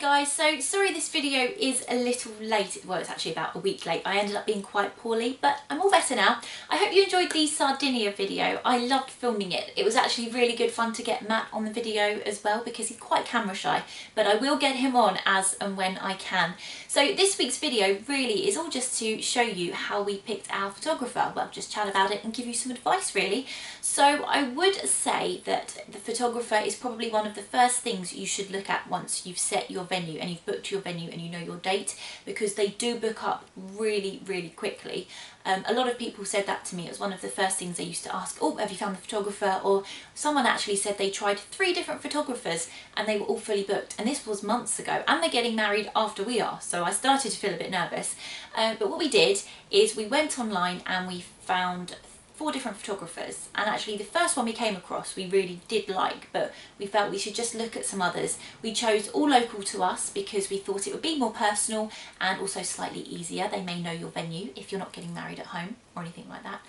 guys, so sorry this video is a little late. Well, it's actually about a week late. I ended up being quite poorly, but I'm all better now. I hope you enjoyed the Sardinia video. I loved filming it. It was actually really good fun to get Matt on the video as well because he's quite camera shy, but I will get him on as and when I can. So this week's video really is all just to show you how we picked our photographer. Well, just chat about it and give you some advice really. So I would say that the photographer is probably one of the first things you should look at once you've set your venue and you've booked your venue and you know your date, because they do book up really quickly. A lot of people said that to me. It was one of the first things they used to ask, oh, have you found the photographer? Or someone actually said they tried 3 different photographers and they were all fully booked, and this was months ago, and they're getting married after we are, so I started to feel a bit nervous. But what we did is we went online and we found 4 different photographers, and actually the first one we came across we really did like, but we felt we should just look at some others. We chose all local to us because we thought it would be more personal and also slightly easier. They may know your venue if you're not getting married at home or anything like that.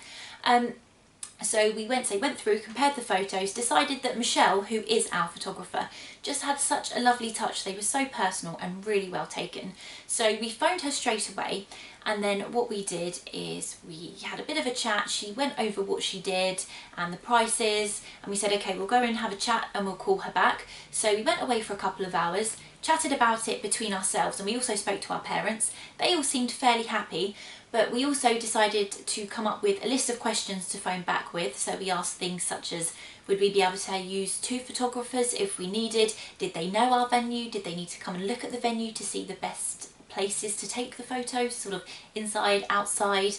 So we went through, compared the photos, decided that Michelle, who is our photographer, just had such a lovely touch. They were so personal and really well taken. So we phoned her straight away, and then what we did is we had a bit of a chat. She went over what she did and the prices, and we said, okay, we'll go and have a chat and we'll call her back. So we went away for a couple of hours, chatted about it between ourselves, and we also spoke to our parents. They all seemed fairly happy, but we also decided to come up with a list of questions to phone back with. So we asked things such as, would we be able to use 2 photographers if we needed? Did they know our venue? Did they need to come and look at the venue to see the best places to take the photos, sort of inside, outside?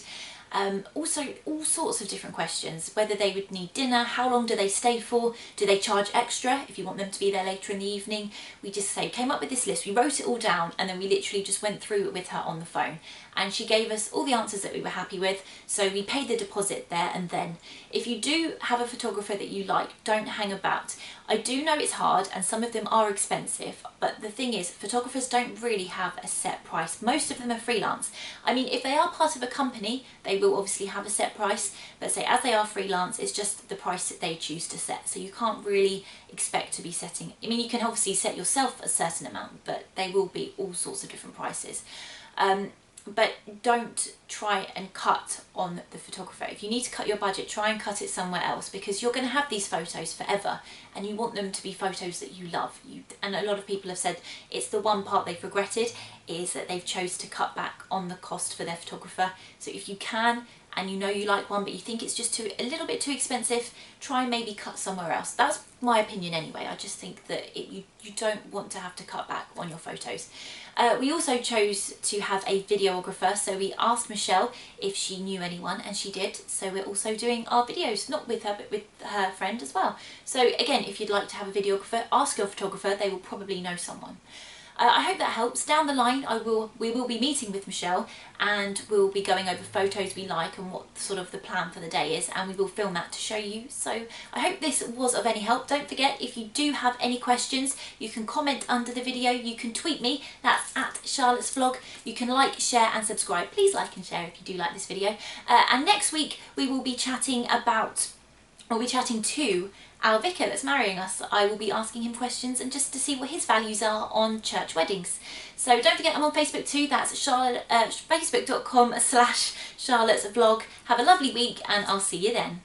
Also all sorts of different questions, whether they would need dinner, how long do they stay for, do they charge extra if you want them to be there later in the evening. We just came up with this list, we wrote it all down, and then we literally just went through it with her on the phone, and she gave us all the answers that we were happy with. So we paid the deposit there and then. If you do have a photographer that you like, don't hang about. I do know it's hard and some of them are expensive, but the thing is, photographers don't really have a set price. Most of them are freelance. I mean, if they are part of a company, they will obviously have a set price, but say as they are freelance, it's just the price that they choose to set. So you can't really expect to be setting, I mean, you can obviously set yourself a certain amount, but they will be all sorts of different prices. But don't try and cut on the photographer. If you need to cut your budget, try and cut it somewhere else, because you're going to have these photos forever and you want them to be photos that you love. And a lot of people have said it's the one part they've regretted, is that they've chose to cut back on the cost for their photographer. So if you can, and you know you like one but you think it's just a little bit too expensive, try and maybe cut somewhere else. That's my opinion anyway. I just think that you don't want to have to cut back on your photos. We also chose to have a videographer, so we asked Michelle if she knew anyone, and she did. So we're also doing our videos, not with her but with her friend as well. So again, if you'd like to have a videographer, ask your photographer, they will probably know someone. I hope that helps. Down the line we will be meeting with Michelle, and we'll be going over photos we like and what sort of the plan for the day is, and we will film that to show you. So I hope this was of any help. Don't forget, if you do have any questions, you can comment under the video, you can tweet me, that's at Charlotte's Vlog. You can like, share and subscribe. Please like and share if you do like this video. And next week we will be chatting to our vicar that's marrying us. I will be asking him questions and just to see what his values are on church weddings. So don't forget, I'm on Facebook too. That's Facebook.com/Charlotte's Vlog. Have a lovely week and I'll see you then.